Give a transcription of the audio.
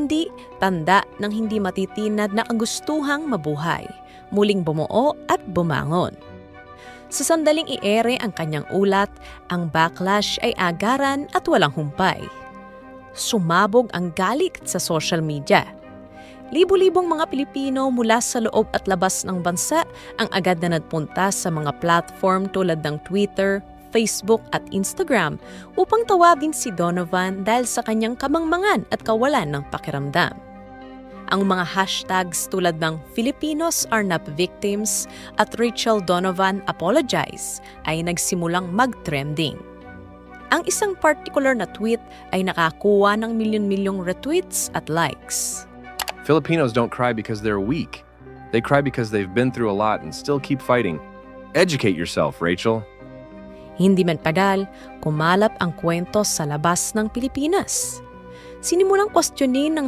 kundi tanda ng hindi matitinad na kagustuhang mabuhay, muling bumuo at bumangon. Sa sandaling i-ere ang kanyang ulat, ang backlash ay agaran at walang humpay. Sumabog ang galit sa social media. Libo-libong mga Pilipino mula sa loob at labas ng bansa ang agad na nagpunta sa mga platform tulad ng Twitter, Facebook at Instagram upang tawagin si Donovan dahil sa kanyang kamangmangan at kawalan ng pakiramdam. Ang mga hashtags tulad ng Filipinos are not victims at Rachel Donovan apologize ay nagsimulang mag-trending. Ang isang particular na tweet ay nakakuha ng milyon-milyong retweets at likes. Filipinos don't cry because they're weak. They cry because they've been through a lot and still keep fighting. Educate yourself, Rachel. Hindi man tagal, kumalap ang kwento sa labas ng Pilipinas. Sinimulang kwestiyonin ng